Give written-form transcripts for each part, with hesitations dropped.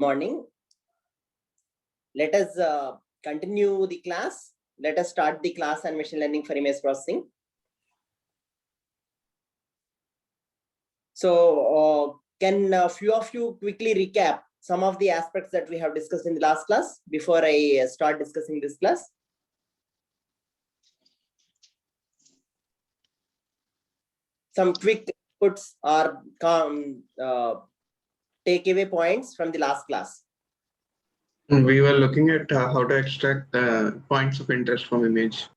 morning. Let us continue the class. Let us start the class on machine learning for image processing. So can a few of you quickly recap some of the aspects that we have discussed in the last class before I start discussing this class? Some quick inputs or takeaway points from the last class. We were looking at how to extract points of interest from image.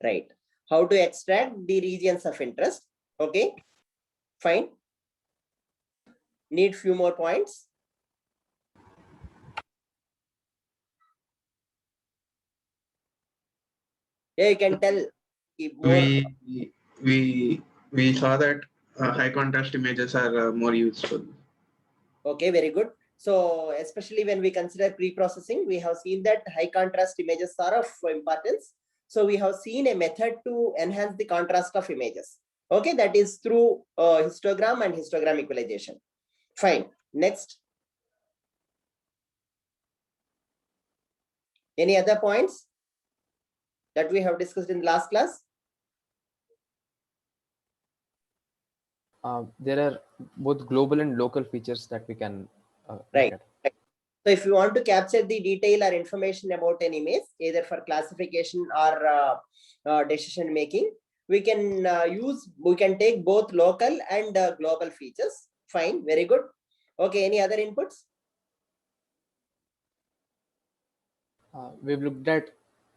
Right. How to extract the regions of interest. Okay. Fine. Need few more points. Yeah, you can tell. We saw that high contrast images are more useful. Okay, very good. So especially when we consider pre-processing, we have seen that high contrast images are of importance. So we have seen a method to enhance the contrast of images. Okay, that is through histogram and histogram equalization. Fine. Next. Any other points that we have discussed in the last class? There are both global and local features that we can right. So if you want to capture the detail or information about an image, either for classification or decision making, we can take both local and global features. Fine, very good. Okay, any other inputs? We've looked at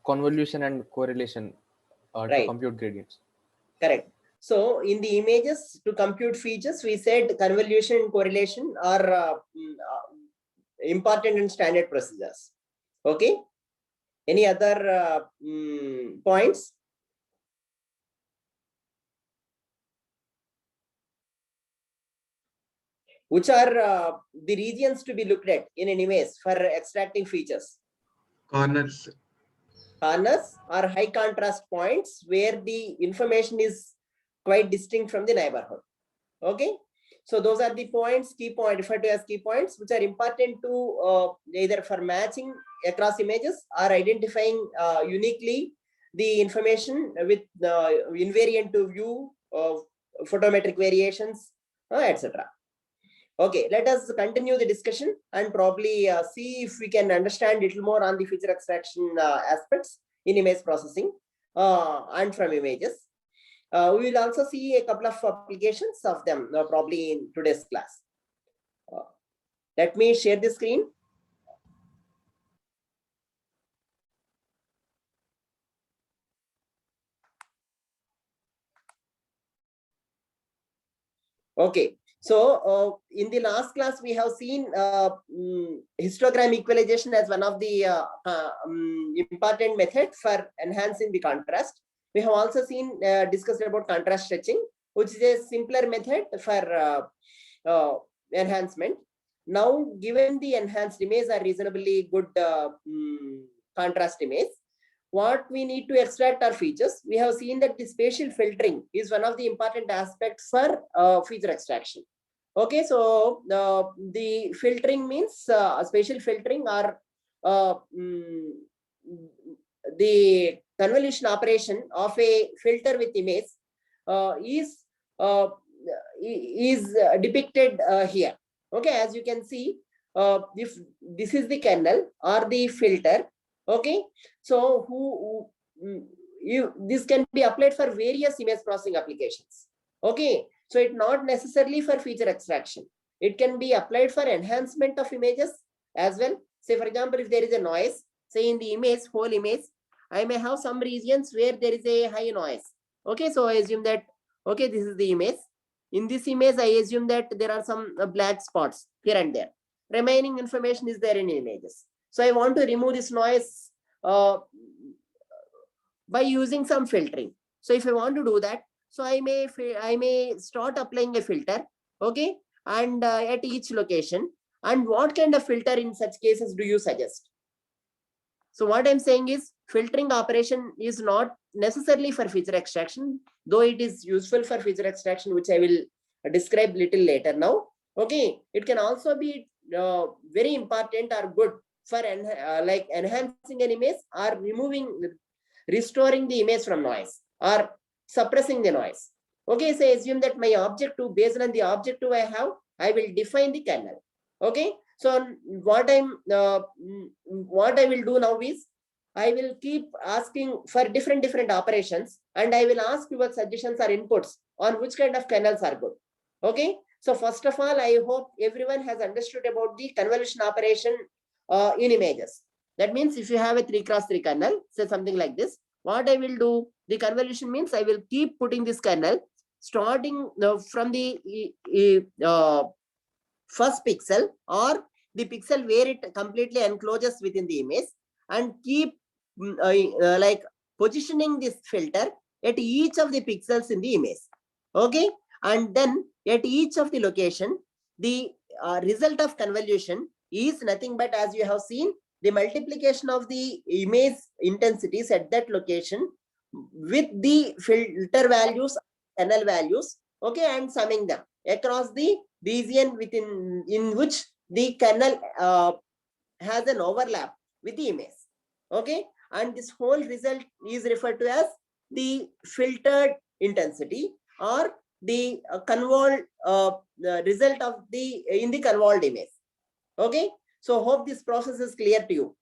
convolution and correlation to compute gradients. Correct. So in the images to compute features, we said convolution and correlation are important and standard procedures. Okay. Any other points? Which are the regions to be looked at in an image for extracting features? Corners. Corners are high contrast points where the information is quite distinct from the neighborhood. Okay. So those are the points, key point, referred to as key points, which are important to either for matching across images or identifying uniquely the information with invariant to view of photometric variations, etc. Okay, let us continue the discussion and probably see if we can understand a little more on the feature extraction aspects in image processing and from images. We will also see a couple of applications of them probably in today's class. Let me share the screen. Okay. So in the last class, we have seen histogram equalization as one of the important methods for enhancing the contrast. We have also seen discussed about contrast stretching, which is a simpler method for enhancement. Now, given the enhanced image are reasonably good contrast image, what we need to extract are features. We have seen that the spatial filtering is one of the important aspects for feature extraction. Okay, so the filtering means spatial filtering or the convolution operation of a filter with image is depicted here. Okay, as you can see, if this is the kernel or the filter. Okay, so this can be applied for various image processing applications. Okay, so it's not necessarily for feature extraction. It can be applied for enhancement of images as well. Say, for example, if there is a noise, say in the image, whole image, I may have some regions where there is a high noise. Okay, so I assume that, okay, this is the image. In this image, I assume that there are some black spots here and there. Remaining information is there in images. So I want to remove this noise by using some filtering. So if I want to do that, so I may start applying a filter, okay, and at each location. And what kind of filter in such cases do you suggest? So what I'm saying is filtering operation is not necessarily for feature extraction, though it is useful for feature extraction, which I will describe little later now. Okay, it can also be very important or good for like enhancing an image or restoring the image from noise or suppressing the noise. Okay, so assume that my objective, based on the objective I have, I will define the kernel. Okay, so what I will do now is I will keep asking for different operations, and I will ask your suggestions or inputs on which kind of kernels are good. Okay, so first of all, I hope everyone has understood about the convolution operation in images. That means if you have a 3x3 kernel, say something like this, what I will do, the convolution means I will keep putting this kernel starting from the first pixel or the pixel where it completely encloses within the image, and keep like positioning this filter at each of the pixels in the image. Okay, and then at each of the location, the result of convolution is nothing but, as you have seen, the multiplication of the image intensities at that location with the filter values, kernel values, okay, and summing them across the region in which the kernel has an overlap with the image. Okay, and this whole result is referred to as the filtered intensity or the result of in the convolved image. Okay, so hope this process is clear to you.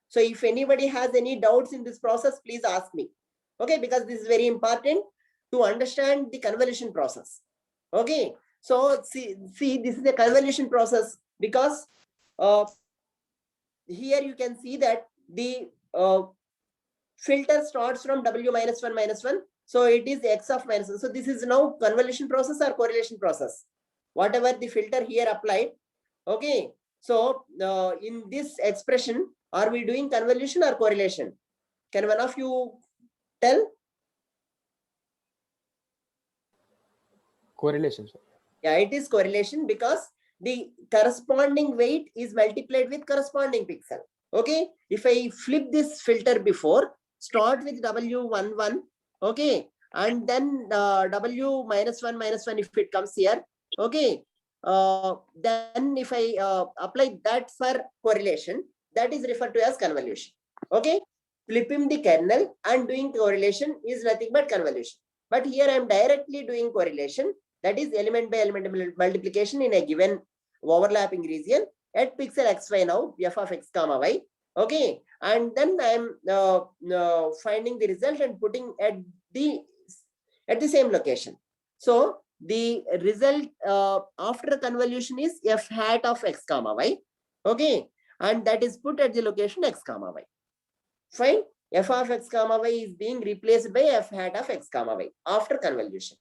So if anybody has any doubts in this process, please ask me. Okay, because this is very important to understand the convolution process. Okay, so see this is a convolution process, because here you can see that the filter starts from W minus 1. So it is X of minus 1. So this is now convolution process or correlation process. Whatever the filter here applied. Okay, so in this expression, are we doing convolution or correlation? Can one of you tell? Correlation, sir. Yeah, it is correlation, because the corresponding weight is multiplied with corresponding pixel. Okay, if I flip this filter before, start with W11, okay, and then W minus 1 if it comes here, okay, then if I apply that for correlation, that is referred to as convolution. Okay, flipping the kernel and doing correlation is nothing but convolution. But here I am directly doing correlation, that is element by element multiplication in a given overlapping region at pixel xy now, f of x comma y. Okay, and then I am finding the result and putting at the same location. So the result after convolution is f hat of x comma y. Okay, and that is put at the location x comma y. Fine. F of x comma y is being replaced by f hat of x comma y after convolution.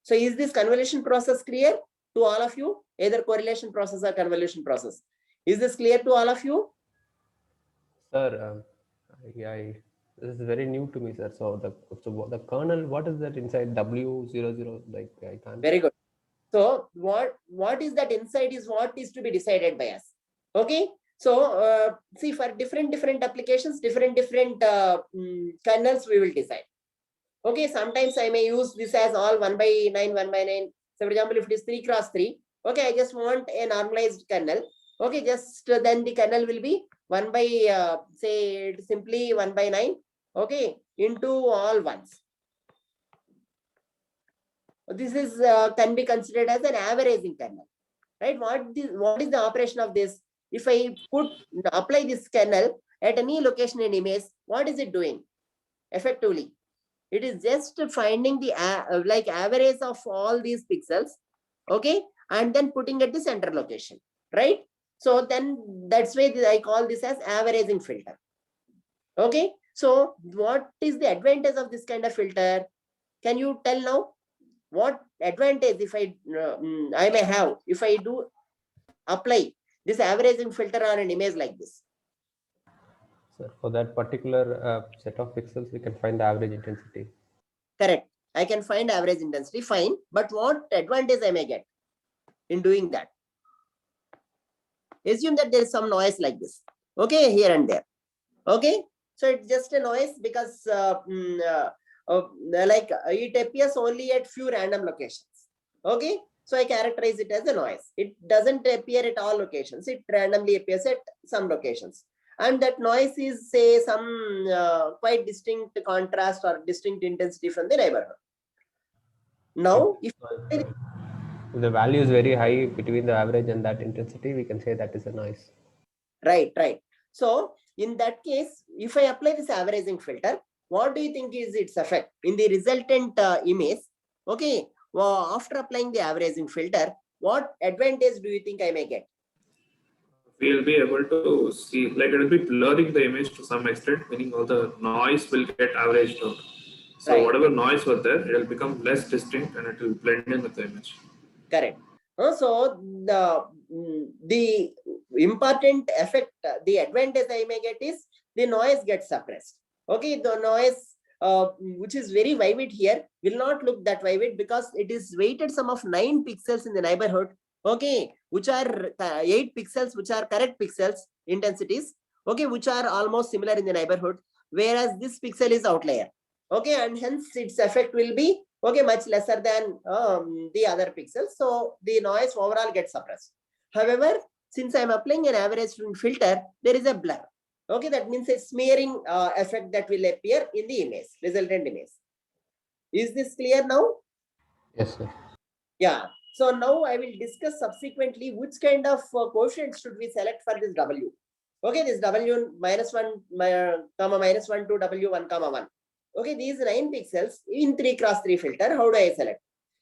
So is this convolution process clear to all of you? Either correlation process or convolution process. Is this clear to all of you? Sir, this is very new to me, sir. So the kernel, what is that inside W00? Like I can't. Very good. So what is that inside is what is to be decided by us. Okay. So see, for different applications, different kernels we will decide. Okay, sometimes I may use this as all 1/9. So for example, if it is 3x3, okay, I just want a normalized kernel. Okay, just then the kernel will be 1 by say simply 1/9. Okay, into all ones. This is can be considered as an averaging kernel, right? What is the operation of this? If I apply this kernel at any location in image, what is it doing effectively? It is just finding the like average of all these pixels, okay, and then putting at the center location, right? So then that's why I call this as averaging filter. Okay, so what is the advantage of this kind of filter? Can you tell now? What advantage if I may have if I do apply this averaging filter on an image like this? Sir, for that particular set of pixels, we can find the average intensity. Correct. I can find average intensity, fine. But what advantage I may get in doing that? Assume that there is some noise like this. Okay, here and there. Okay, so it's just a noise because like it appears only at few random locations. Okay, So I characterize it as a noise. It doesn't appear at all locations. It randomly appears at some locations. And that noise is, say, some quite distinct contrast or distinct intensity from the neighborhood. Now, if the value is very high between the average and that intensity, we can say that is a noise. right. So in that case, if I apply this averaging filter, what do you think is its effect in the resultant image? Okay, well, after applying the averaging filter, what advantage do you think I may get? We'll be able to see, like it will be blurring the image to some extent, meaning all the noise will get averaged out. So Right. whatever noise was there, it will become less distinct and it will blend in with the image. Correct. So the important effect, the advantage I may get is the noise gets suppressed. Okay, the noise which is very vivid here will not look that vivid because it is weighted sum of 9 pixels in the neighborhood. Okay, which are 8 pixels, which are correct pixels intensities. Okay, which are almost similar in the neighborhood, whereas this pixel is outlier. Okay, and hence its effect will be okay much lesser than the other pixels. So the noise overall gets suppressed. However, since I'm applying an average filter, there is a blur. Okay, that means a smearing effect that will appear in the image, resultant image. Is this clear now? Yes, sir. Yeah. So now I will discuss subsequently which kind of quotient should we select for this W. Okay, this W -1, comma -1 to W1, comma 1. Okay, these 9 pixels in 3x3 filter, how do I select?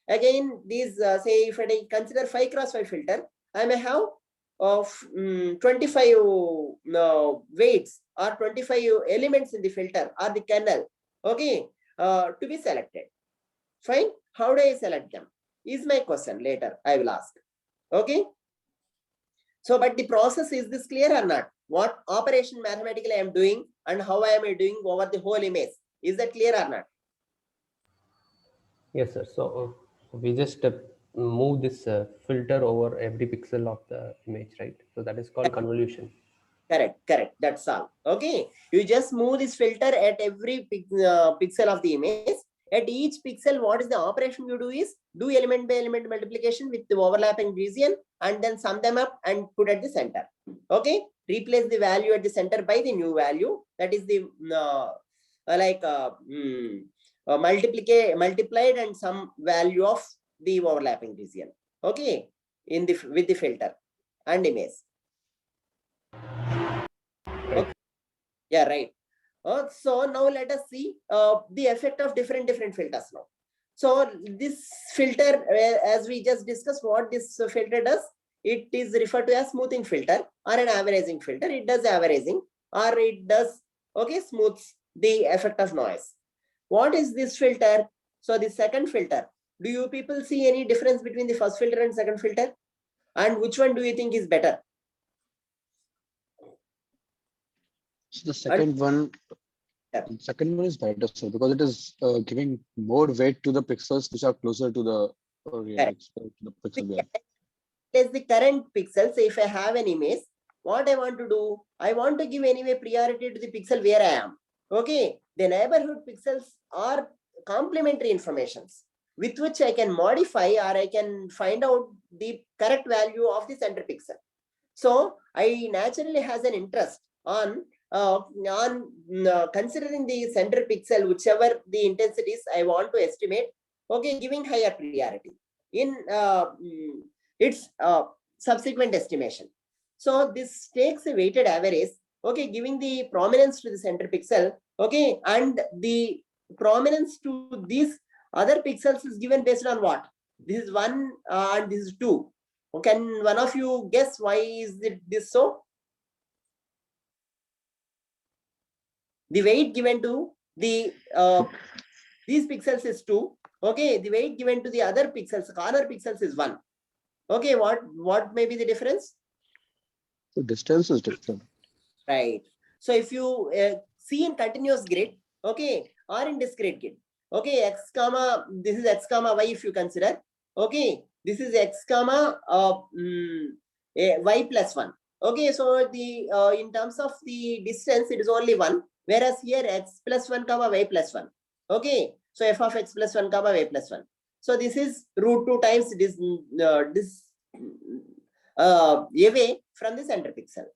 Again, these say if I consider 5x5 filter, I may have of 25 weights or 25 elements in the filter or the kernel, okay, to be selected. Fine. How do I select them? Is my question later I will ask. Okay. So, but the process, is this clear or not? What operation mathematically I am doing and how I am doing over the whole image? Is that clear or not? Yes, sir. So we just move this filter over every pixel of the image, right? So that is called convolution. Correct. That's all. Okay. You just move this filter at every pixel of the image. At each pixel, what is the operation you do is do element by element multiplication with the overlapping region and then sum them up and put at the center. Okay. Replace the value at the center by the new value. That is the multiplied and some value of the overlapping region. Okay. With the filter and image. Okay. Yeah, right. So now let us see the effect of different filters now. So this filter, as we just discussed, what this filter does, it is referred to as smoothing filter or an averaging filter. It does averaging or it does, okay, smooths the effect of noise. What is this filter? So the second filter, do you people see any difference between the first filter and second filter? And which one do you think is better? So the second one is better, so because it is giving more weight to the pixels which are closer to the pixel where. As the current pixel, say if I have an image, what I want to do, I want to give anyway priority to the pixel where I am. Okay, the neighborhood pixels are complementary informations with which I can modify or I can find out the correct value of the center pixel. So I naturally has an interest on considering the center pixel, whichever the intensities I want to estimate, okay, giving higher priority in its subsequent estimation. So this takes a weighted average, okay, giving the prominence to the center pixel, okay, and the prominence to these other pixels is given based on what? This is 1 and this is 2. Can one of you guess why is it this so? The weight given to the these pixels is 2. Okay, the weight given to the other pixels, corner pixels is 1. Okay, what may be the difference? The distance is different. Right. So if you see in continuous grid, okay, or in discrete grid, okay, x comma, this is x comma y if you consider, okay, this is x comma y plus 1. Okay, so the in terms of the distance, it is only 1, whereas here x plus 1 comma y plus 1. Okay, so f of x plus 1 comma y plus 1. So this is root 2 times away from the center pixel.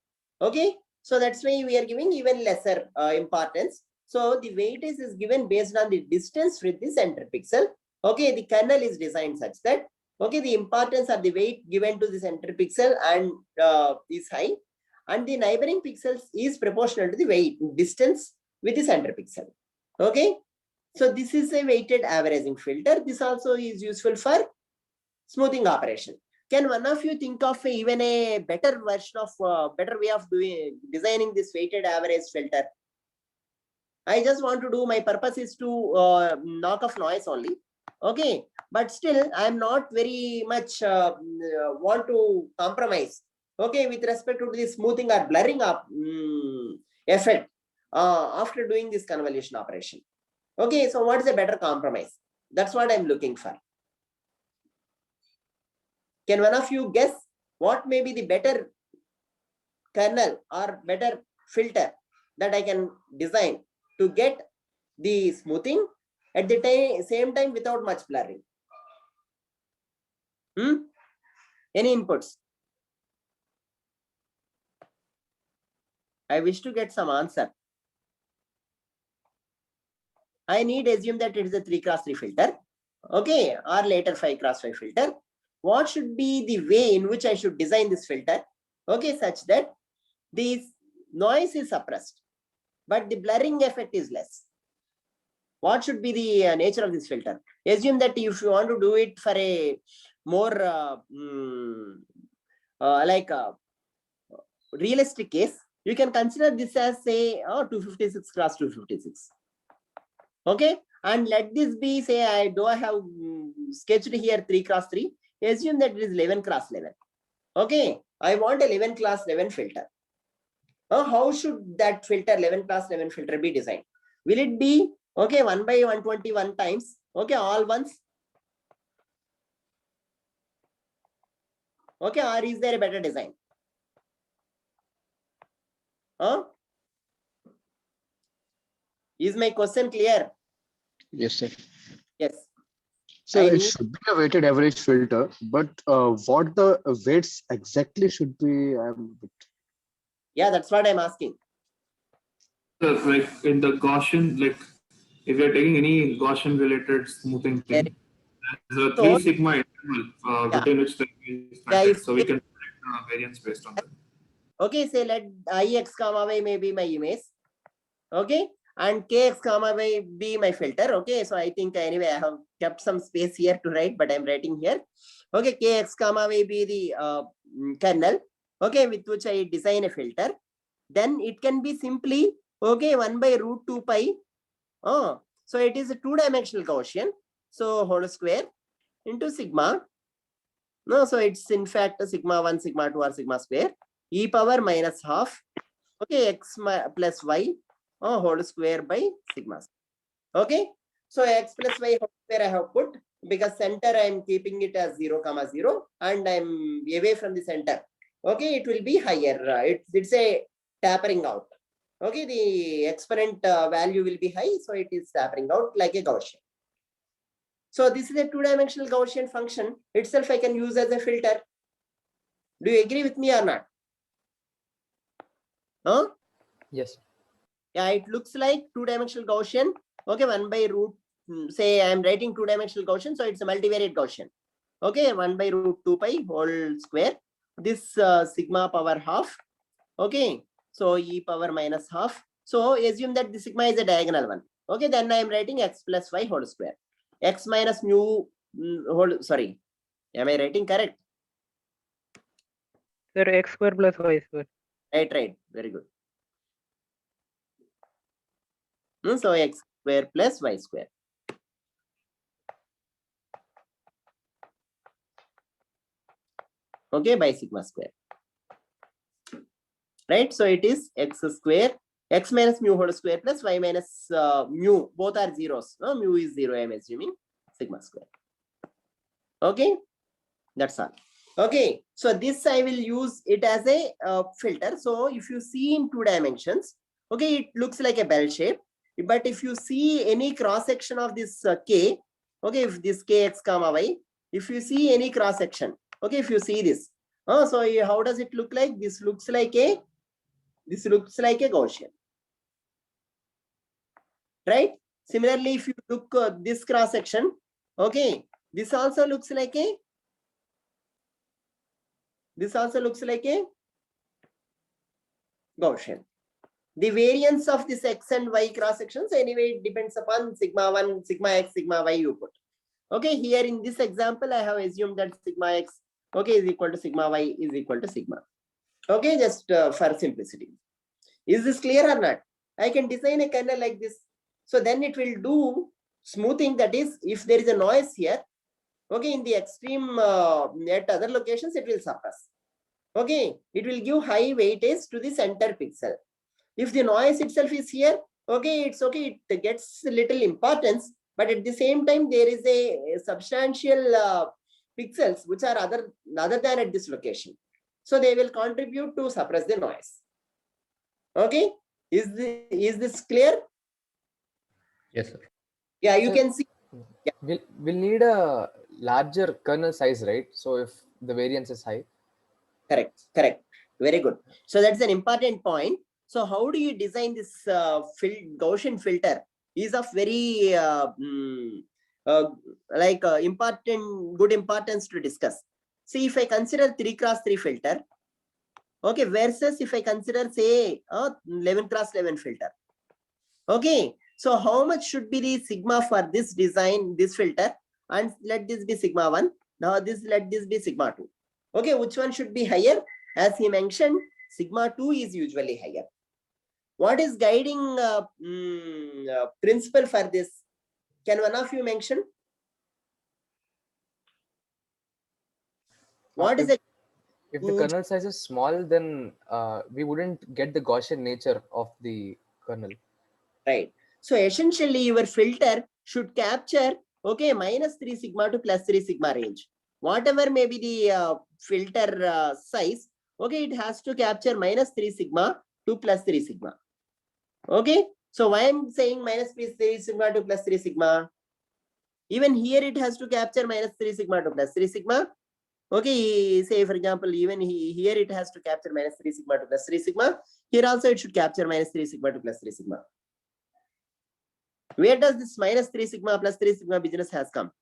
Okay, so that's why we are giving even lesser importance. So the weightage is given based on the distance with the center pixel. Okay, the kernel is designed such that, okay, the importance of the weight given to the center pixel and is high, and the neighboring pixels is proportional to the weight distance with the center pixel. Okay, so this is a weighted averaging filter. This also is useful for smoothing operation. Can one of you think of even a better version of better way of designing this weighted average filter? I just want to do, my purpose is to knock off noise only. Okay, but still I'm not very much want to compromise. Okay, with respect to the smoothing or blurring up effect after doing this convolution operation. Okay, so what is a better compromise? That's what I'm looking for. Can one of you guess what may be the better kernel or better filter that I can design to get the smoothing at the same time without much blurring? Any inputs? I wish to get some answer. I need to assume that it is a 3x3 filter. Okay, or later 5x5 filter. What should be the way in which I should design this filter? Okay, such that this noise is suppressed, but the blurring effect is less. What should be the nature of this filter? Assume that if you want to do it for a more realistic case, you can consider this as say 256 cross 256. Okay, and let this be, say, I have sketched here 3x3. Assume that it is 11x11. Okay, I want a 11x11 filter. How should that filter, 11x11 filter, be designed? Will it be, okay, 1 by 121 times, okay, all ones? Okay, or is there a better design? Is my question clear? Yes, sir. Yes. So it should be a weighted average filter, but what the weights exactly should be? Yeah, that's what I'm asking. So, like in the Gaussian, like if you're taking any Gaussian related smoothing thing, there's a 3 sigma interval between which the is factored, so we can predict variance based on that. Okay, say let ix comma y may be my image. Okay, and kx comma y be my filter. Okay, so I think anyway I have kept some space here to write, but I'm writing here. Okay, kx comma y be the kernel. Okay, with which I design a filter. Then it can be simply, okay, 1 by root 2 pi. So it is a 2-dimensional Gaussian. So whole square into sigma. No, so it's in fact a sigma 1, sigma 2 or sigma square. E power minus half. Okay, x plus y whole square by sigma. Okay, so x plus y whole square I have put, because center I am keeping it as 0, 0, and I'm away from the center. Okay, it will be higher. It's a tapering out. Okay, the exponent value will be high, so it is tapering out like a Gaussian. So this is a 2-dimensional Gaussian function itself I can use as a filter. Do you agree with me or not? Yes. Yeah, it looks like 2-dimensional Gaussian. Okay, 1 by root, say I am writing 2-dimensional Gaussian, so it's a multivariate Gaussian. Okay, 1 by root 2 pi whole square. This sigma power half. Okay, so e power minus half. So assume that the sigma is a diagonal one. Okay, then I am writing x plus y whole square. X minus mu whole, sorry, am I writing correct? Sir, x square plus y square. Right, very good. So x square plus y square. Okay, by sigma square. Right, so it is x square, x minus mu whole square plus y minus mu, both are zeros. Mu is 0, I am assuming, sigma square. Okay, that's all. Okay, so this I will use it as a filter. So if you see in 2 dimensions, okay, it looks like a bell shape. But if you see any cross section of this K, Okay, if this kx comma y, if you see any cross section, okay, if you see this, so how does it look like? This looks like a Gaussian, right? Similarly, if you look this cross section, okay, this also looks like a Gaussian. The variance of this x and y cross sections anyway it depends upon sigma 1, sigma x, sigma y you put. Okay, here in this example, I have assumed that sigma x, okay, is equal to sigma y is equal to sigma. Okay, just for simplicity. Is this clear or not? I can design a kernel like this. So then it will do smoothing, that is, if there is a noise here, okay, in the extreme at other locations, it will suppress. Okay, it will give high weightage to the center pixel. If the noise itself is here, okay, it's okay, it gets a little importance, but at the same time, there is a substantial pixels which are other than at this location. So they will contribute to suppress the noise. Okay, is this clear? Yes, sir. Yeah, you Sir, can see. We'll need a larger kernel size, right? So if the variance is high. Correct. Very good. So that's an important point. So how do you design this Gaussian filter? Is of very good importance to discuss. See, if I consider 3x3 filter, okay, versus if I consider say 11x11 filter, okay. So how much should be the sigma for this design, this filter, and let this be sigma 1. Now let this be sigma 2. Okay, which one should be higher? As he mentioned, sigma 2 is usually higher. What is guiding principle for this? Can one of you mention? What is it? If the kernel size is small, then we wouldn't get the Gaussian nature of the kernel. Right. So essentially, your filter should capture, okay, -3 sigma to +3 sigma range. Whatever may be the filter size, okay, it has to capture -3 sigma to +3 sigma. Okay. So why I'm saying -3 sigma to +3 sigma? Even here it has to capture -3 sigma to +3 sigma. Okay, say for example, even here it has to capture -3 sigma to +3 sigma. Here also it should capture -3 sigma to +3 sigma. Where does this -3 sigma +3 sigma business has come?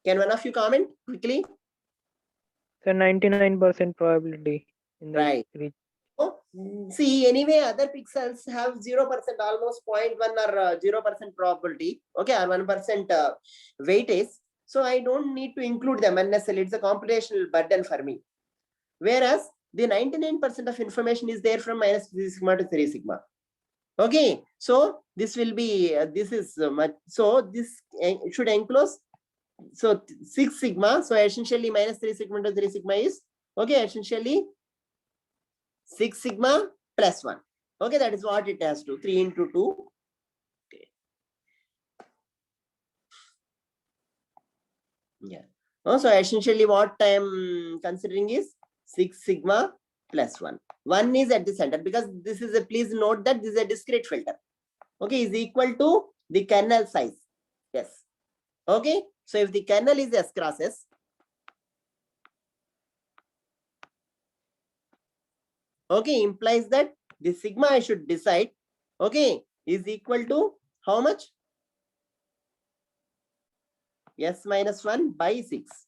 Can one of you comment quickly? So 99% probability in the Right. region. Oh, see, anyway, other pixels have 0%, almost 0.1 or 0% probability, okay, or 1% weightage. So I don't need to include them unnecessarily. It's a computational burden for me. Whereas the 99% of information is there from -3 sigma to 3 sigma. Okay, so this will be this is much. So this should enclose. So 6 sigma. So essentially -3 sigma to 3 sigma is okay. Essentially 6 sigma plus 1. Okay, that is what it has to 3 into 2. Okay. Yeah. So essentially what I am considering is 6 sigma plus 1. 1 is at the center because this is a, please note that this is a discrete filter. Okay, is equal to the kernel size. Yes. Okay. So if the kernel is S cross S, okay, implies that the sigma I should decide, okay, is equal to how much? S minus 1 by 6.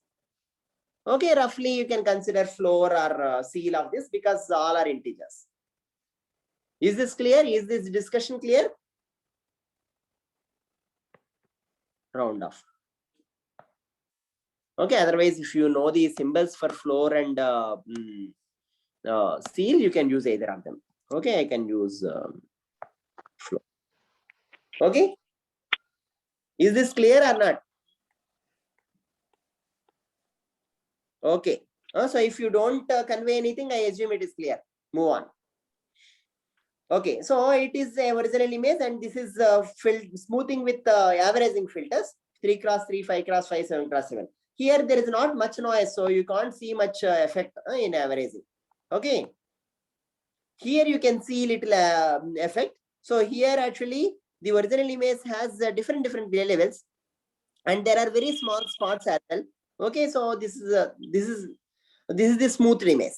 Okay, roughly you can consider floor or seal of this because all are integers. Is this clear? Is this discussion clear? Round off. Okay, otherwise if you know the symbols for floor and seal, you can use either of them. Okay, I can use floor. Okay, is this clear or not? Okay, so if you don't convey anything, I assume it is clear. Move on. Okay, so it is a original image and this is smoothing with averaging filters, 3x3, 5x5, 7x7. Here there is not much noise, so you can't see much effect in averaging. Okay, here you can see little effect. So here actually the original image has different gray levels, and there are very small spots as well. Okay, so this is the smooth image.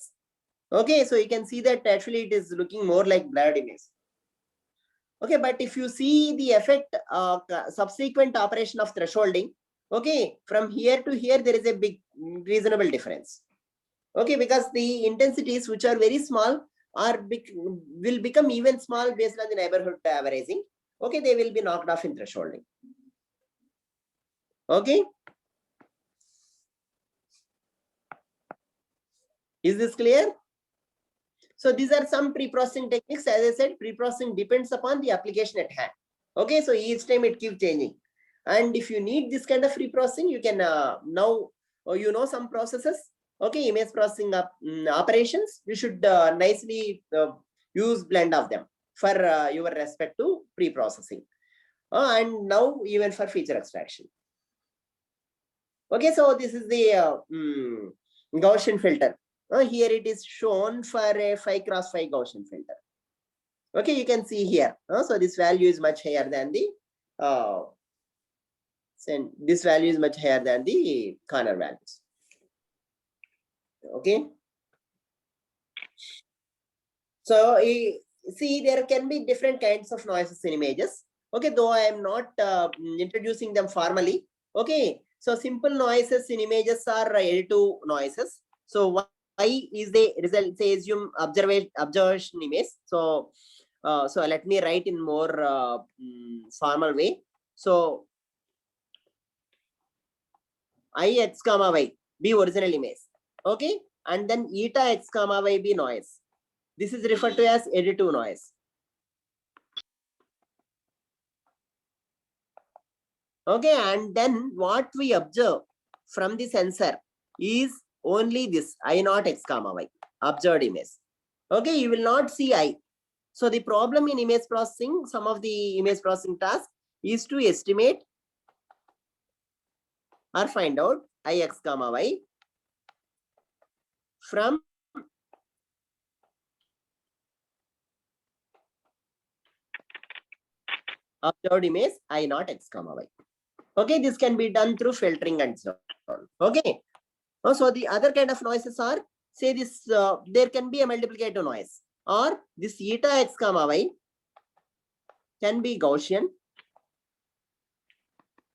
Okay, so you can see that actually it is looking more like blurred image. Okay, but if you see the effect subsequent operation of thresholding, okay, from here to here there is a big reasonable difference. Okay, because the intensities which are very small will become even small based on the neighborhood averaging. Okay, they will be knocked off in thresholding. Okay, is this clear? So these are some pre-processing techniques. As I said, pre-processing depends upon the application at hand. Okay, so each time it keeps changing. And if you need this kind of pre-processing, you can now, you know, some processes. Okay, image processing operations, you should nicely use blend of them for your respect to pre-processing. And now even for feature extraction. Okay, so this is the Gaussian filter. Here it is shown for a 5x5 Gaussian filter. Okay, you can see here. So this value is much higher than the corner values. Okay. So see, there can be different kinds of noises in images. Okay, though I am not introducing them formally. Okay, so simple noises in images are L2 noises. So Y is the result, say assume observation image. So so let me write in more formal way. So I x comma y be original image. Okay, and then eta x comma y be noise. This is referred to as additive noise. Okay, and then what we observe from the sensor is only this I naught x comma y observed image. Okay, you will not see I. So the problem in image processing, some of the image processing tasks is to estimate or find out I x comma y from observed image I naught x comma y. Okay, this can be done through filtering and so on. Okay, so the other kind of noises are, say this, there can be a multiplicative noise, or this eta x comma y can be Gaussian.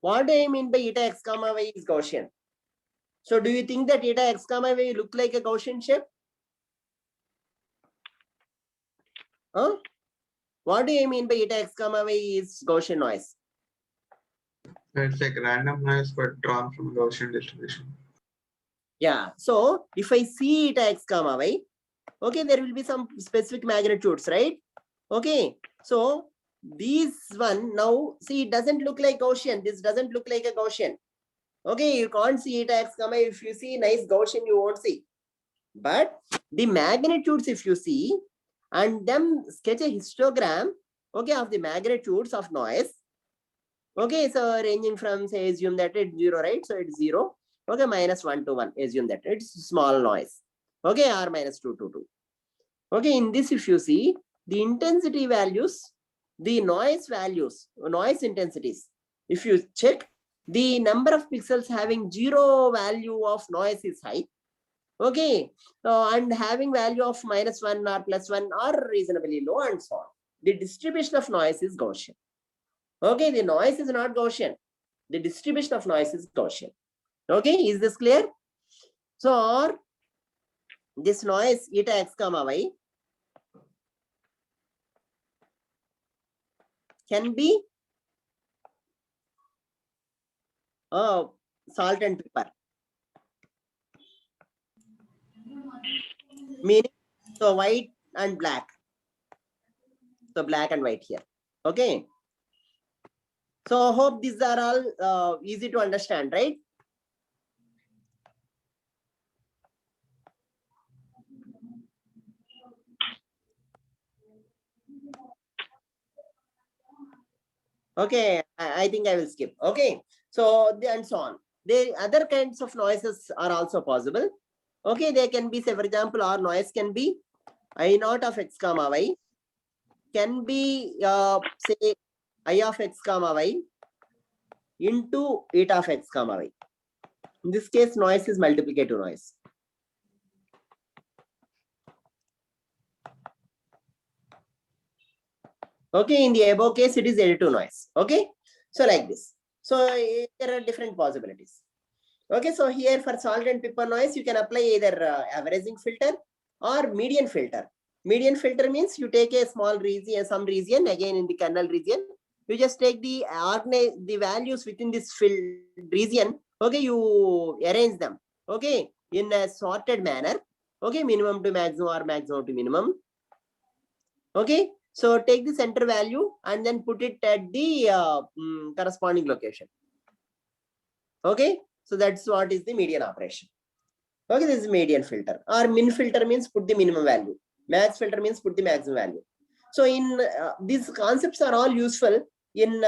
What do I mean by eta x comma y is Gaussian? So do you think that eta x comma y look like a Gaussian shape? What do you mean by eta x comma y is Gaussian noise? It's like random noise but drawn from Gaussian distribution. Yeah, so if I see eta x comma y, okay, there will be some specific magnitudes, right? Okay, so these one now, see, it doesn't look like Gaussian. This doesn't look like a Gaussian. Okay, you can't see eta x comma. If you see nice Gaussian, you won't see. But the magnitudes, if you see, and then sketch a histogram, okay, of the magnitudes of noise. Okay, so ranging from, say, assume that it's 0, right? So it's 0. Okay, -1 to 1. Assume that it's small noise. Okay, or -2 to 2. Okay, in this, if you see the intensity values, the noise values, noise intensities, if you check, the number of pixels having 0 value of noise is high. Okay, and having value of -1 or +1 are reasonably low, and so on. The distribution of noise is Gaussian. Okay, the noise is not Gaussian. The distribution of noise is Gaussian. Okay, is this clear? So, or this noise eta x comma y can be salt and pepper. Meaning, so white and black. So black and white here. Okay. So hope these are all easy to understand, right? Okay, I think I will skip. Okay, so and so on. The other kinds of noises are also possible. Okay, they can be, say, for example, our noise can be I naught of x comma y can be say I of x comma y into eta of x comma y. In this case, noise is multiplicative noise. Okay, in the above case, it is additive noise. Okay, so like this. So there are different possibilities. Okay, so here for salt and pepper noise, you can apply either averaging filter or median filter. Median filter means you take a small region, some region, again in the kernel region, you just take the values within this region. Okay, you arrange them. Okay, in a sorted manner. Okay, minimum to maximum or maximum to minimum. Okay, so take the center value and then put it at the corresponding location. Okay, so that's what is the median operation. Okay, this is median filter. Or min filter means put the minimum value. Max filter means put the maximum value. So in these concepts are all useful in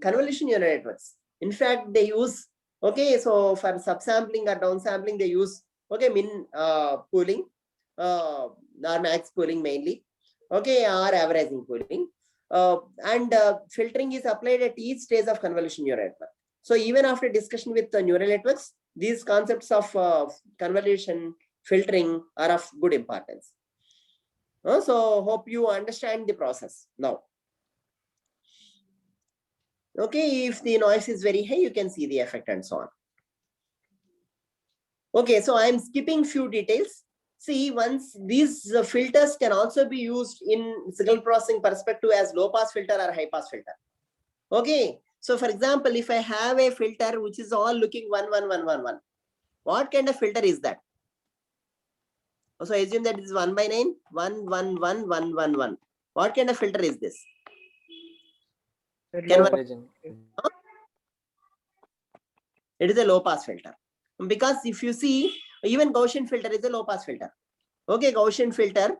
convolution neural networks. In fact, they use, okay, so for subsampling or downsampling, they use, okay, min pooling or max pooling mainly, okay, or averaging pooling. And filtering is applied at each stage of convolution neural network. So even after discussion with the neural networks, these concepts of convolution filtering are of good importance. So hope you understand the process now. Okay, if the noise is very high, you can see the effect and so on. Okay, so I'm skipping few details. See, once these filters can also be used in signal processing perspective as low pass filter or high pass filter. Okay, so for example, if I have a filter which is all looking 1 1 1 1 1, what kind of filter is that? So assume that it is 1 by 9 1 1 1 1 1 1. What kind of filter is this? Can one, it is a low pass filter, because if you see, even Gaussian filter is a low pass filter. Okay, Gaussian filter,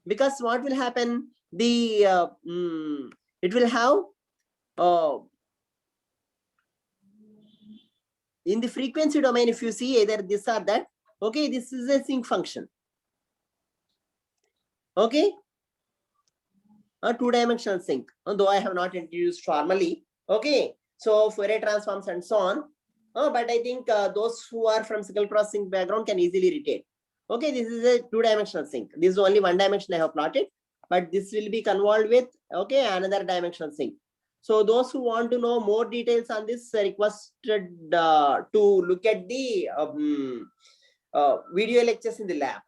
because what will happen, the it will have in the frequency domain, if you see either this or that, okay, this is a sinc function. Okay, a two-dimensional sinc, though I have not introduced formally. Okay, so Fourier transforms and so on. But I think those who are from signal processing background can easily retain. Okay, this is a two-dimensional sinc. This is only one dimension I have plotted, but this will be convolved with, okay, another dimensional sinc. So those who want to know more details on this requested to look at the video lectures in the lab.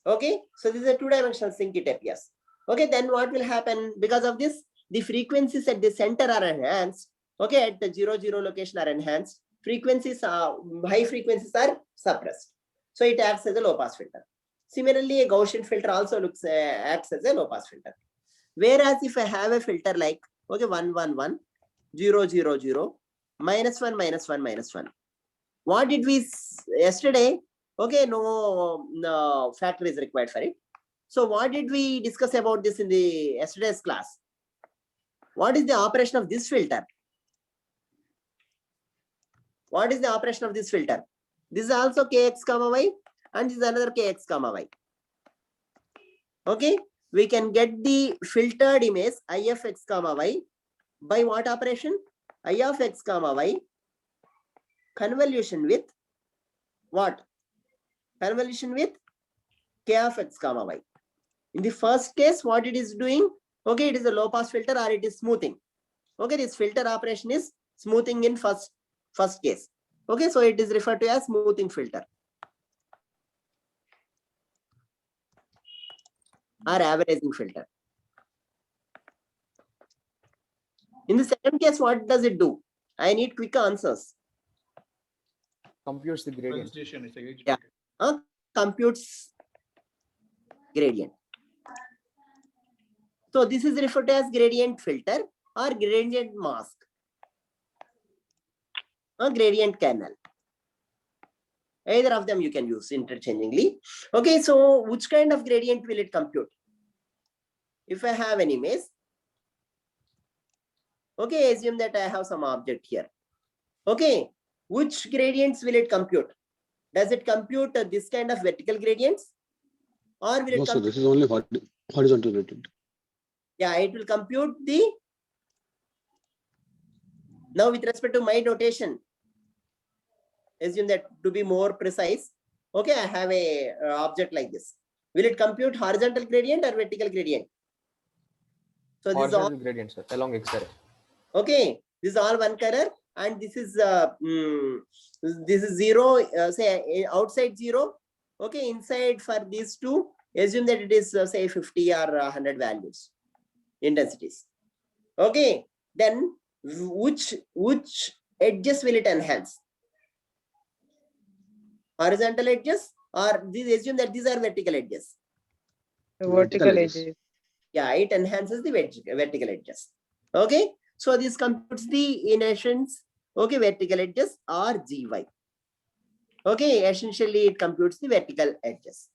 Okay, so this is a two-dimensional sinc, it appears. Okay, then what will happen? Because of this, the frequencies at the center are enhanced. Okay, at the 0 0 location are enhanced. Frequencies are high, frequencies are suppressed. So it acts as a low pass filter. Similarly, a Gaussian filter also acts as a low pass filter. Whereas if I have a filter like, okay, 1 1 1 0 0 0 minus 1 minus 1 minus 1. What did we yesterday? Okay, no factor is required for it. So what did we discuss about this in the yesterday's class? What is the operation of this filter? What is the operation of this filter? This is also kx comma y, and this is another kx comma y. Okay, we can get the filtered image I of x comma y by what operation? I of x comma y convolution with what? Convolution with k of x comma y. In the first case, what it is doing? Okay, it is a low pass filter or it is smoothing. Okay, this filter operation is smoothing in first case. Okay, so it is referred to as smoothing filter or averaging filter. In the second case, what does it do? I need quick answers. Computes the gradient. Yeah, computes gradient. So this is referred to as gradient filter or gradient mask. A gradient kernel. Either of them you can use interchangeably. Okay, so which kind of gradient will it compute? If I have an image, okay, assume that I have some object here. Okay, which gradients will it compute? Does it compute this kind of vertical gradients, or will it? No, so this is only Horizontal gradient. Yeah, it will compute the. Now with respect to my notation, assume that to be more precise, okay, I have a object like this. Will it compute horizontal gradient or vertical gradient? So this is all, Horizontal gradient, sir, along x direction. okay, this is all one color, and this is 0, say outside 0, okay, inside for these two, assume that it is say 50 or 100 values, intensities. Okay, then which edges will it enhance? Horizontal edges, or these, assume that these are vertical edges. The Vertical vertical edges. edges. Yeah, it enhances the vertical edges. Okay, so this computes the, in essence, okay, vertical edges or GY. Okay, essentially it computes the vertical edges.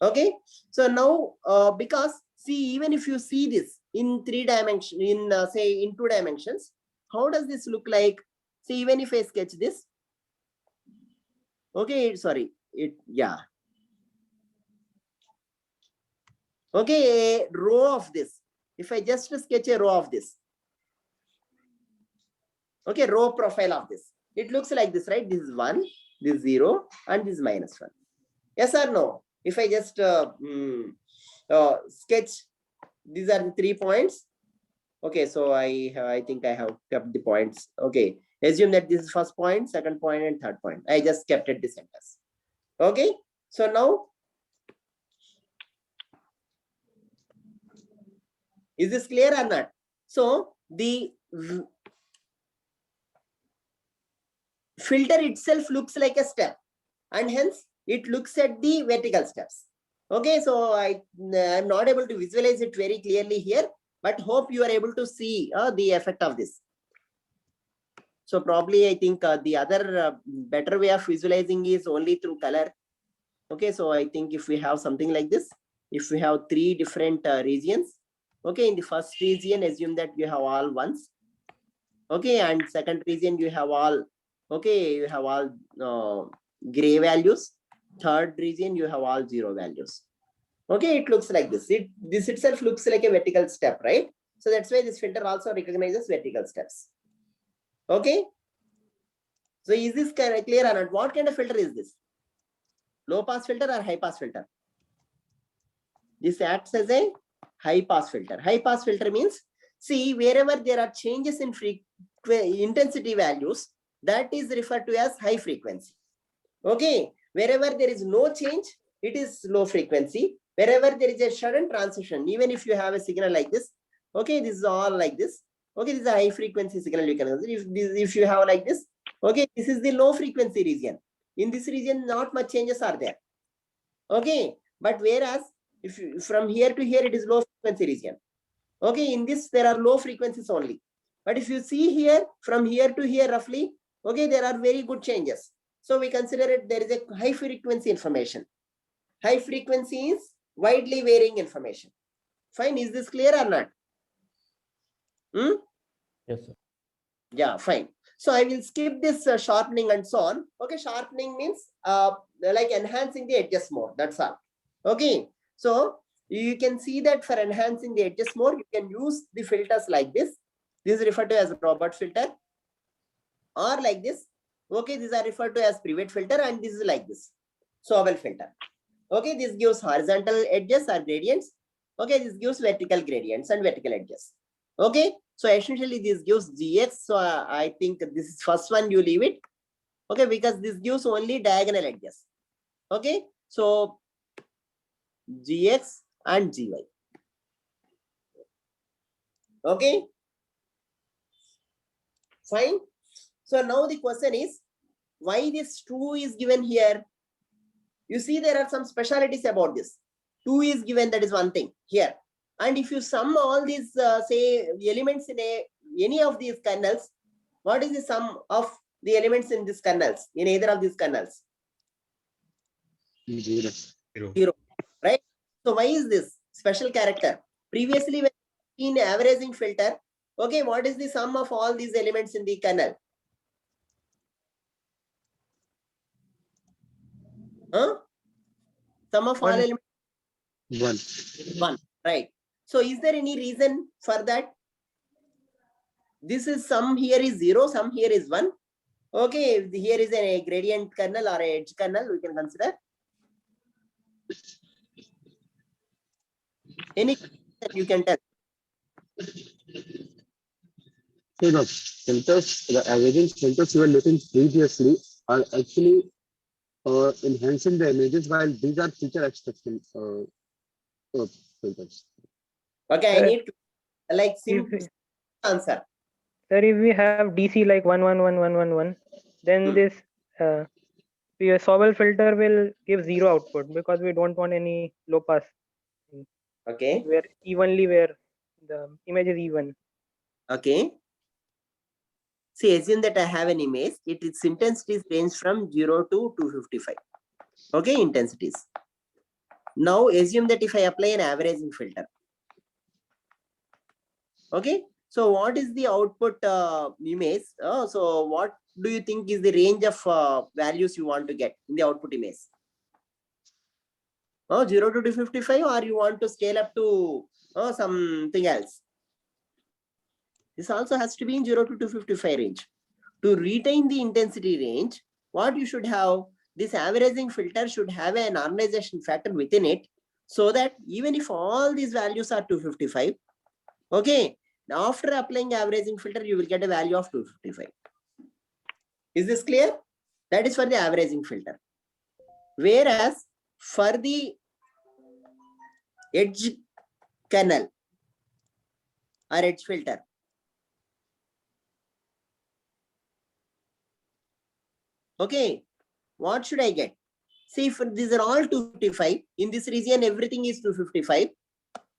Okay, so now because see, even if you see this in 3 dimensions, in say in 2 dimensions, how does this look like? See, even if I sketch this, okay, sorry, yeah. Okay, a row of this. If I just sketch a row of this, okay, row profile of this, it looks like this, right? This is 1, this is 0, and this is -1. Yes or no? If I just sketch, these are the 3 points. Okay, so I think I have kept the points. Okay, assume that this is first point, second point, and third point. I just kept at the centers. Okay, so now, is this clear or not? So the filter itself looks like a step, and hence it looks at the vertical steps. Okay, so I'm not able to visualize it very clearly here, but hope you are able to see the effect of this. So probably I think the other better way of visualizing is only through color. Okay, so I think if we have something like this, if we have 3 different regions, okay, in the first region, assume that you have all ones. Okay, and second region you have all, okay, you have all gray values. Third region you have all 0 values. Okay, it looks like this. This itself looks like a vertical step, right? So that's why this filter also recognizes vertical steps. Okay, so is this clear or not? What kind of filter is this? Low pass filter or high pass filter? This acts as a high pass filter. High pass filter means, see, wherever there are changes in intensity values, that is referred to as high frequency. Okay, wherever there is no change, it is low frequency. Wherever there is a sudden transition, even if you have a signal like this, okay, this is all like this. Okay, this is a high frequency signal you can consider. If you have like this, okay, this is the low frequency region. In this region, not much changes are there. Okay, but whereas if you, from here to here, it is low frequency region. Okay, in this there are low frequencies only. But if you see here, from here to here roughly, okay, there are very good changes. So we consider it, there is a high frequency information. High frequency is widely varying information. Fine, is this clear or not? Yes, sir. Yeah, fine. So I will skip this sharpening and so on. Okay, sharpening means like enhancing the edges more. That's all. Okay, so you can see that for enhancing the edges more, you can use the filters like this. This is referred to as Robert filter, or like this. Okay, these are referred to as Privet filter, and this is like this, Sobel filter. Okay, this gives horizontal edges or gradients. Okay, this gives vertical gradients and vertical edges. Okay, so essentially this gives GX. So I think this is first one, you leave it. Okay, because this gives only diagonal edges. Okay, so GX and GY. Okay, fine. So now the question is, why this 2 is given here? You see, there are some specialities about this. 2 is given, that is one thing here. And if you sum all these, say, elements in any of these kernels, what is the sum of the elements in these kernels, in either of these kernels? 0. 0, right? So why is this special character? Previously, when in averaging filter, okay, what is the sum of all these elements in the kernel? Sum of all elements. 1. 1, right? So is there any reason for that? This is some here is 0, some here is 1. Okay, here is a gradient kernel or a edge kernel we can consider. Any that you can tell. So the filters, the averaging filters you were looking previously are actually enhancing the images, while these are feature extraction filters. Okay, I Sir, need to like If simple we, answer. sir, if we have DC like 1111111, then this your Sobel filter will give 0 output because we don't want any low pass Okay, where the image is even. okay. See, assume that I have an image. Its intensities range from 0 to 255. Okay, intensities. Now assume that if I apply an averaging filter. Okay, so what is the output image? So what do you think is the range of values you want to get in the output image? 0 to 255, or you want to scale up to something else? This also has to be in 0 to 255 range. To retain the intensity range, what you should have, this averaging filter should have a normalization factor within it, so that even if all these values are 255, okay, after applying averaging filter, you will get a value of 255. Is this clear? That is for the averaging filter. Whereas for the edge kernel or edge filter, okay, what should I get? See, if these are all 255, in this region, everything is 255.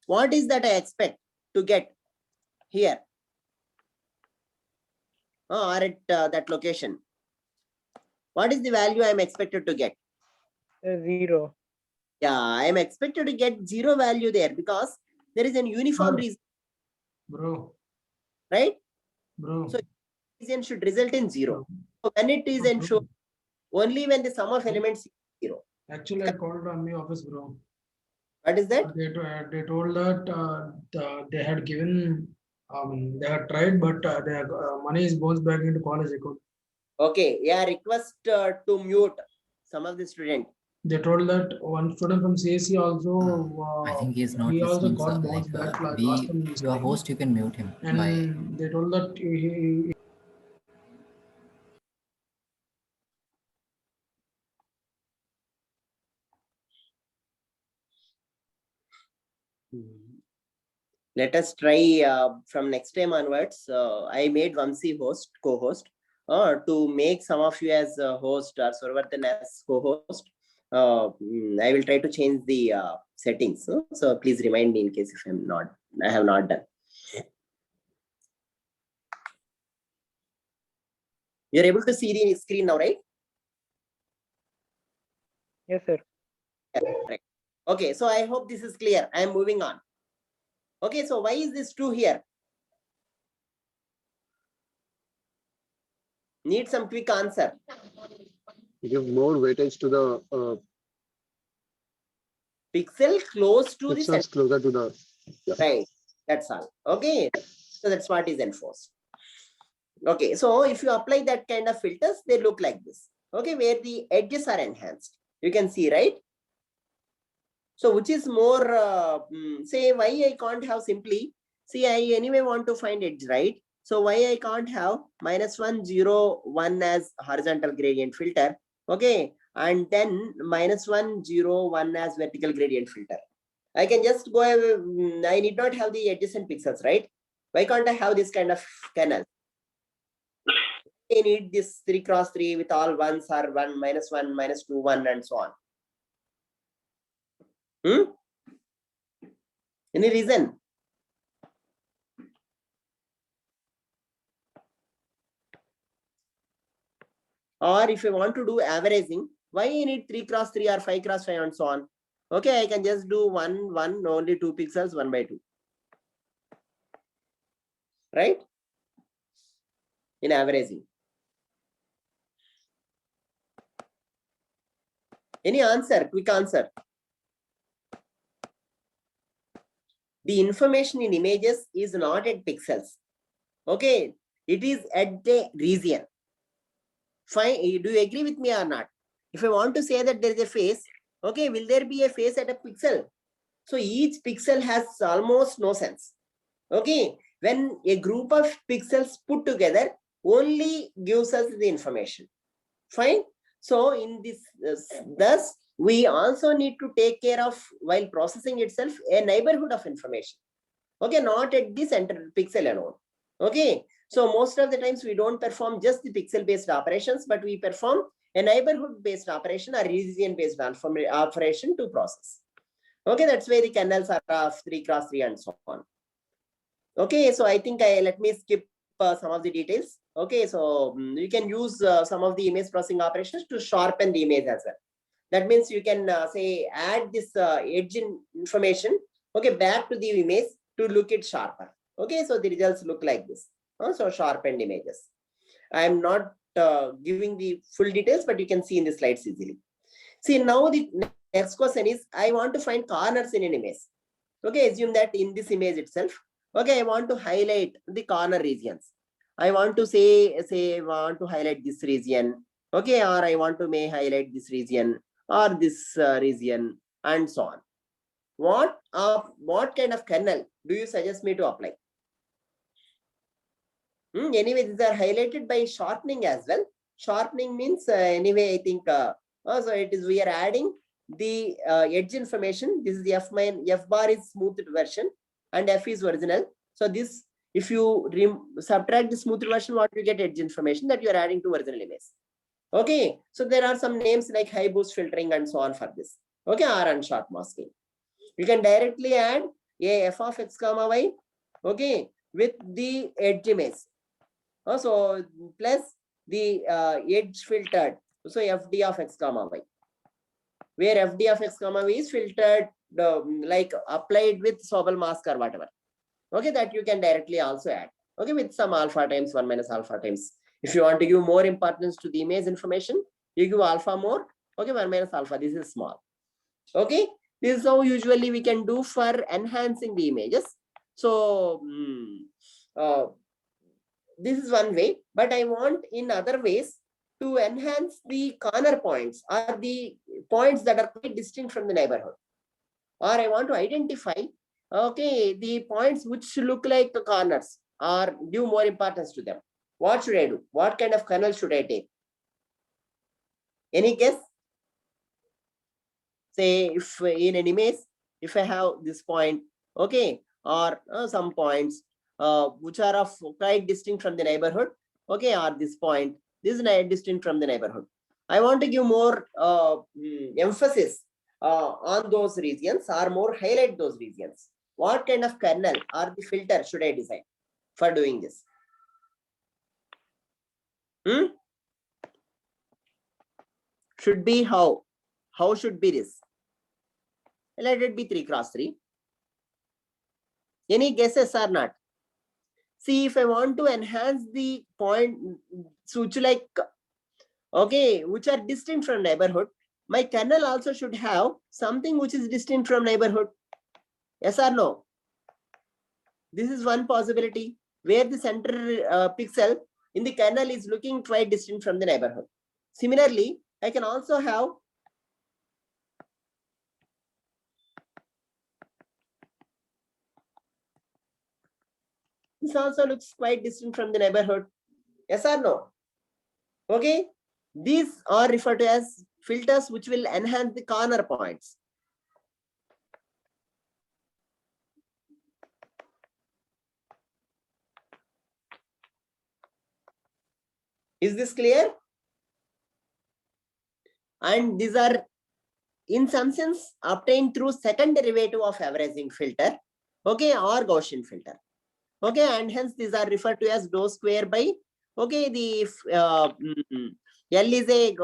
What is that I expect to get here? Or at that location? What is the value I am expected to get? 0. Yeah, I am expected to get 0 value there because there is an uniform region, Bro, right? bro. So region should result in 0. So when it is ensured, only when the sum of elements is 0. Actually, I called on my office, bro. What is that? They told that they had given, they had tried, but their money is bounced back into college account. Okay, yeah, request to mute some of the student. They told that one student from CSC also. I think he is not he also listening. got So, bounced like, back last time. your host, you can mute him. And they told that he Let us try from next time onwards. I made Vamsi co-host, to make some of you as host or Survardhan as co-host. I will try to change the settings. So please remind me in case if I have not done. You're able to see the screen now, right? Yes, sir. Yeah, right. Okay, so I hope this is clear. I am moving on. Okay, so why is this true here? Need some quick answer. Give more weightage to the Pixel close to the center. pixels closer to the. Yeah. Right, that's all. Okay, so that's what is enforced. Okay, so if you apply that kind of filters, they look like this. Okay, where the edges are enhanced. You can see, right? So which is more, say why I can't have simply, see I anyway want to find edge, right? So why I can't have -1, 0, 1 as horizontal gradient filter, okay? And then -1, 0, 1 as vertical gradient filter. I can just go, I need not have the adjacent pixels, right? Why can't I have this kind of kernel? I need this 3x3 with all ones or 1, -1, -2, 1 and so on. Any reason? Or if you want to do averaging, why you need 3x3 or 5x5 and so on? Okay, I can just do 1, 1, only 2 pixels, 1 by 2. Right? In averaging. Any answer? Quick answer. the information in images is not at pixels. Okay, it is at the region. Fine, do you agree with me or not? If I want to say that there is a face, okay, will there be a face at a pixel? So each pixel has almost no sense. Okay, when a group of pixels put together only gives us the information. Fine. So in this, thus we also need to take care of, while processing itself, a neighborhood of information. Okay, not at the center pixel alone. Okay, so most of the times we don't perform just the pixel based operations, but we perform a neighborhood based operation or region based operation to process. Okay, that's why the kernels are of 3x3 and so on. Okay, so I think let me skip some of the details. Okay, so you can use some of the image processing operations to sharpen the image as well. That means you can say add this edge information, okay, back to the image to look it sharper. Okay, so the results look like this. So sharpened images. I am not giving the full details, but you can see in the slides easily. See, now the next question is, I want to find corners in an image. Okay, assume that in this image itself, okay, I want to highlight the corner regions. I want to say I want to highlight this region, okay, or I want to highlight this region or this region and so on. What kind of kernel do you suggest me to apply? Anyway, these are highlighted by sharpening as well. Sharpening means anyway, I think so it is, we are adding the edge information. This is the F bar is smoothed version and F is original. So this, if you subtract the smoothed version, what you get? Edge information that you are adding to original image. Okay, so there are some names like high boost filtering and so on for this. Okay, or unsharp masking. You can directly add a f of x comma y, okay, with the edge image. So plus the edge filtered, so fd of x comma y, where fd of x comma y is filtered like applied with Sobel mask or whatever. Okay, that you can directly also add. Okay, with some alpha times 1 minus alpha times. If you want to give more importance to the image information, you give alpha more. Okay, 1 minus alpha, this is small. Okay, this is how usually we can do for enhancing the images. So this is one way, but I want in other ways to enhance the corner points or the points that are quite distinct from the neighborhood. Or I want to identify, okay, the points which look like the corners or give more importance to them. What should I do? What kind of kernel should I take? Any guess? Say if in an image, if I have this point, okay, or some points which are of quite distinct from the neighborhood, okay, or this point, this is distinct from the neighborhood. I want to give more emphasis on those regions or more highlight those regions. What kind of kernel or the filter should I design for doing this? Should be how? How should be this? Let it be 3x3. Any guesses or not? See, if I want to enhance the point, which like, okay, which are distinct from neighborhood, my kernel also should have something which is distinct from neighborhood. Yes or no? This is one possibility where the center pixel in the kernel is looking quite distinct from the neighborhood. Similarly, I can also have this also looks quite distant from the neighborhood. Yes or no? Okay. These are referred to as filters which will enhance the corner points. Is this clear? And these are in some sense obtained through second derivative of averaging filter, okay, or Gaussian filter. Okay, and hence these are referred to as dou square by, okay, the L is a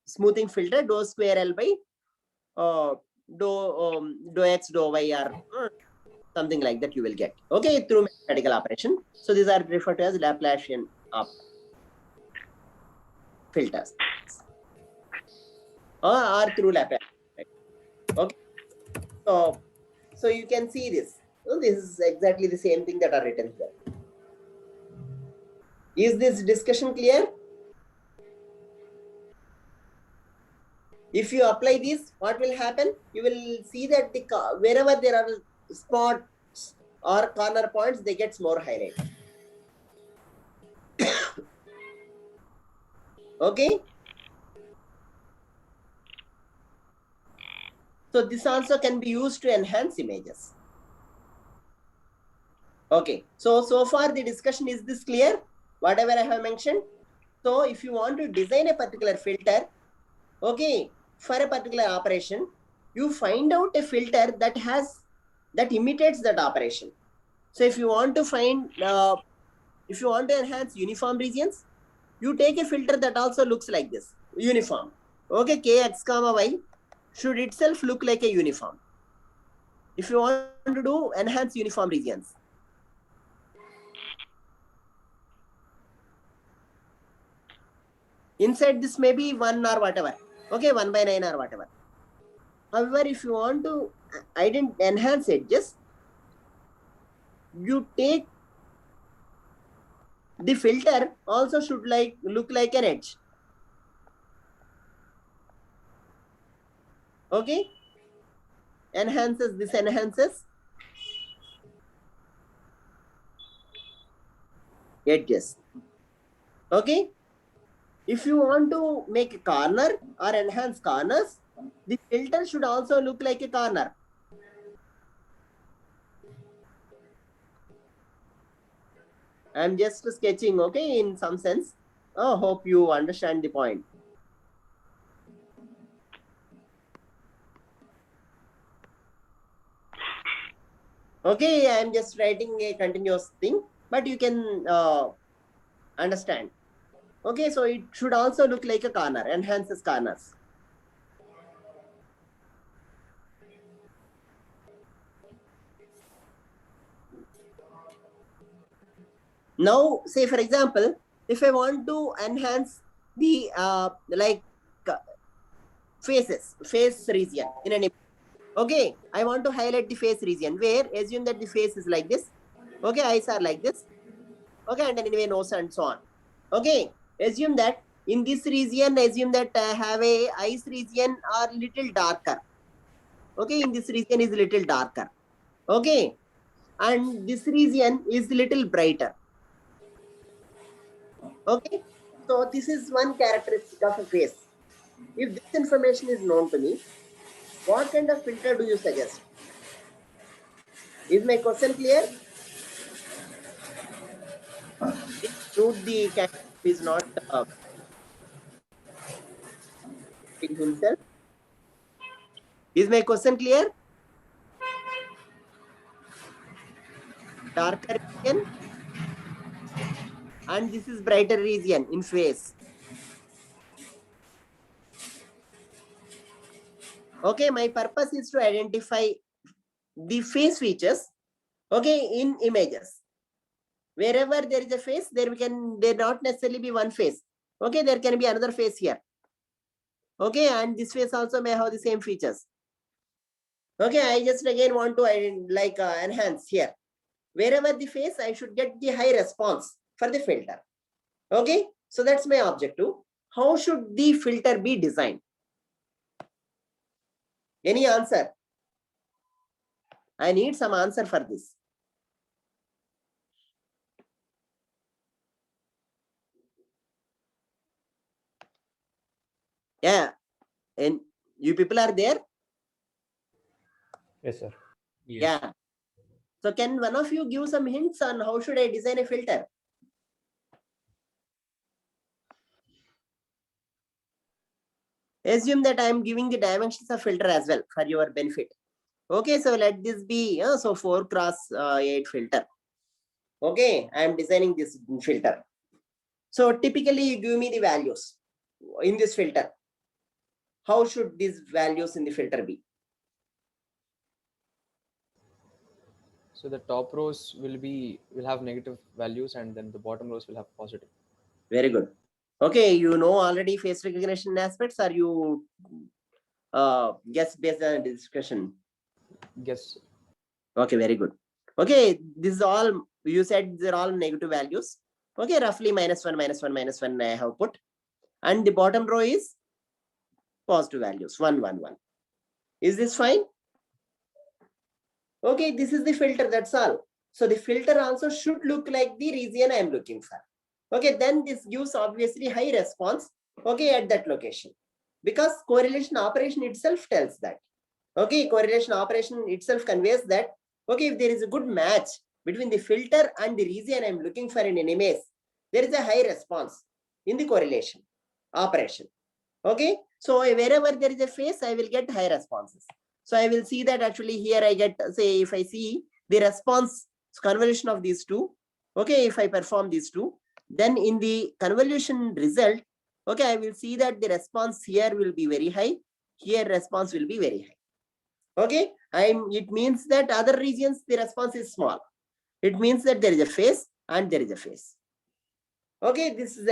smoothing filter, dou square L by dou x, dou y, or something like that you will get, okay, through mathematical operation. So these are referred to as Laplacian filters or through Laplacian. Okay, so you can see this. So this is exactly the same thing that are written here. Is this discussion clear? If you apply this, what will happen? You will see that wherever there are spots or corner points, they get more highlight. Okay. So this also can be used to enhance images. Okay. So far the discussion, is this clear? Whatever I have mentioned. So if you want to design a particular filter, okay, for a particular operation, you find out a filter that imitates that operation. So if you want to find, if you want to enhance uniform regions, you take a filter that also looks like this, uniform. Okay, kx comma y should itself look like a uniform. If you want to do enhance uniform regions. Inside this may be 1 or whatever. Okay, 1/9 or whatever. However, if you want to enhance edges, you take the filter also should look like an edge. Okay, enhances, this enhances edges. Okay, if you want to make a corner or enhance corners, the filter should also look like a corner. I'm just sketching, okay, in some sense. Oh, hope you understand the point. Okay, I'm just writing a continuous thing, but you can understand. Okay, so it should also look like a corner, enhances corners. Now, say for example, if I want to enhance the face region in an image. Okay, I want to highlight the face region where assume that the face is like this. Okay, eyes are like this. Okay, and anyway nose and so on. Okay, assume that in this region, assume that I have a eyes region are little darker. Okay, in this region is little darker. Okay, and this region is little brighter. Okay, so this is one characteristic of a face. If this information is known to me, what kind of filter do you suggest? Is my question clear? Should the candidate is not himself? Is my question clear? Darker region and this is brighter region in face. Okay, my purpose is to identify the face features, okay, in images. Wherever there is a face, there not necessarily be one face. Okay, there can be another face here. Okay, and this face also may have the same features. Okay, I just again want to enhance here. Wherever the face, I should get the high response for the filter. Okay, so that's my objective. How should the filter be designed? Any answer? I need some answer for this. Yeah, and you people are there? Yes, sir. Yeah. So can one of you give some hints on how should I design a filter? Assume that I am giving the dimensions of filter as well for your benefit. Okay, so let this be so 4x8 filter. Okay, I am designing this filter. So typically you give me the values in this filter. How should these values in the filter be? So the top rows will have negative values and then the bottom rows will have positive. Very good. Okay, you know already face recognition aspects, or you guess based on the discussion? Guess. Okay, very good. Okay, this is all, you said they're all negative values. Okay, roughly -1, -1, -1 I have put. And the bottom row is positive values, 1, 1, 1. Is this fine? Okay, this is the filter, that's all. So the filter also should look like the region I am looking for. Okay, then this gives obviously high response, okay, at that location. Because correlation operation itself tells that. Okay, correlation operation itself conveys that, okay, if there is a good match between the filter and the region I am looking for in an image, there is a high response in the correlation operation. Okay, so wherever there is a phase, I will get high responses. So I will see that actually here I get, say, if I see the response convolution of these two, okay, if I perform these two, then in the convolution result, okay, I will see that the response here will be very high, here response will be very high. Okay, it means that other regions the response is small. It means that there is a phase and there is a phase. Okay, this is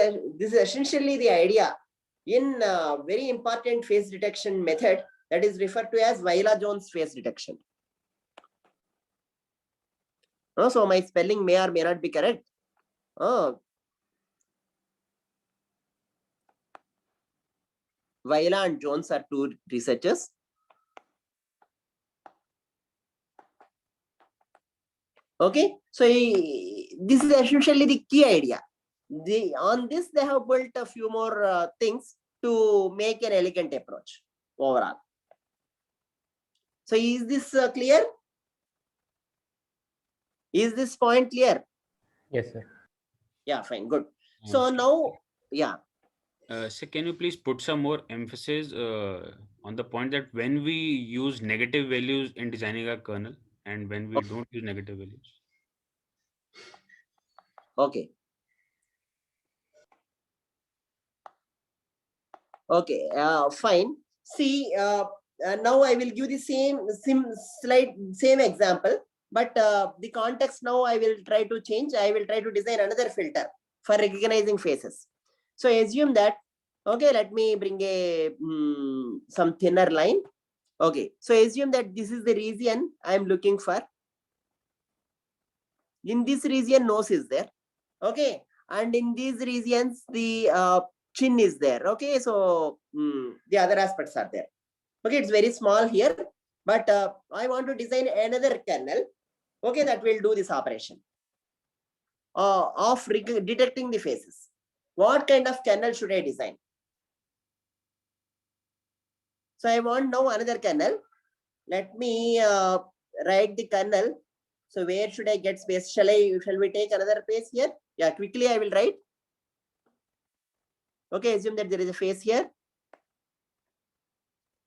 essentially the idea in very important phase detection method that is referred to as Viola-Jones phase detection. Oh, so my spelling may or may not be correct. Oh, Viola and Jones are two researchers. Okay, so this is essentially the key idea. On this, they have built a few more things to make an elegant approach overall. So is this clear? Is this point clear? Yes, sir. Yeah, fine, good. So now, yeah. So can you please put some more emphasis on the point that when we use negative values in designing a kernel and when we don't use negative values? Okay. Okay, fine. See, now I will give the same example, but the context now I will try to change. I will try to design another filter for recognizing faces. So assume that, okay, let me bring a some thinner line. Okay, so assume that this is the region I am looking for. In this region, nose is there. Okay, and in these regions, the chin is there. Okay, so the other aspects are there. Okay, it's very small here, but I want to design another kernel. Okay, that will do this operation of detecting the faces. What kind of kernel should I design? So I want now another kernel. Let me write the kernel. So where should I get space? Shall we take another face here? Yeah, quickly I will write. Okay, assume that there is a face here.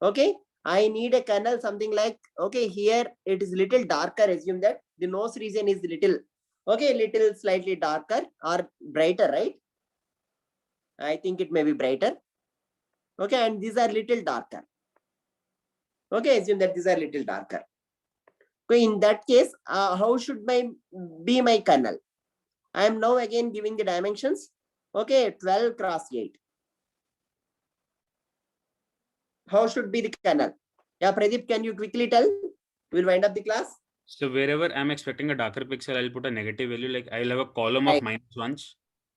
Okay, I need a kernel something like, okay, here it is little darker. Assume that the nose region is little, okay, little slightly darker or brighter, right? I think it may be brighter. Okay, and these are little darker. Okay, assume that these are little darker. Okay, in that case, how should be my kernel? I am now again giving the dimensions. Okay, 12 cross 8. How should be the kernel? Yeah, Pradeep, can you quickly tell? We'll wind up the class. So wherever I'm expecting a darker pixel, I'll put a negative value. Like I'll have a column of -1s.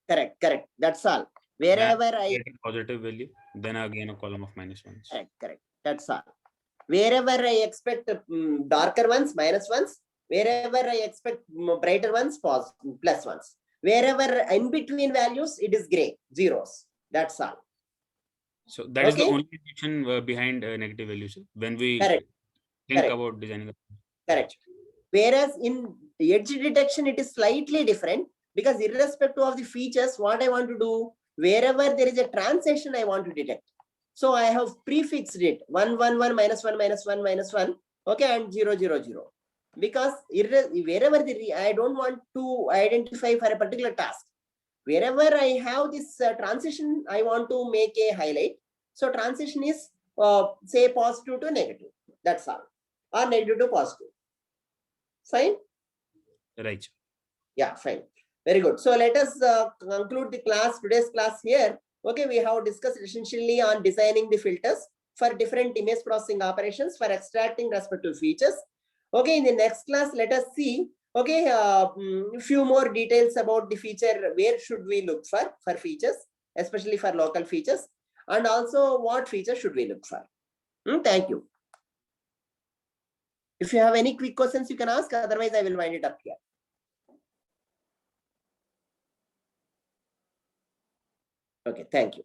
Correct. That's all. Wherever I get a positive value, then again a column of -1s. Correct. That's all. Wherever I expect darker ones, -1s. Wherever I expect brighter ones, +1s. Wherever in between values, it is gray, zeros. That's all. So that is the only intention behind negative values when we think about designing. Correct. Whereas in edge detection, it is slightly different because irrespective of the features, what I want to do, wherever there is a transition I want to detect. So I have prefixed it 1, 1, 1, -1, -1, -1, okay, and 0, 0, 0. Because wherever I don't want to identify for a particular task. Wherever I have this transition, I want to make a highlight. So transition is say positive to negative. That's all. Or negative to positive. Fine? Right. Yeah, fine. Very good. So let us conclude the class, today's class here. Okay, we have discussed essentially on designing the filters for different image processing operations for extracting respective features. Okay, in the next class, let us see Okay, few more details about the feature. Where should we look for features, especially for local features, and also what feature should we look for? Thank you. If you have any quick questions, you can ask. Otherwise, I will wind it up here. Okay, thank you.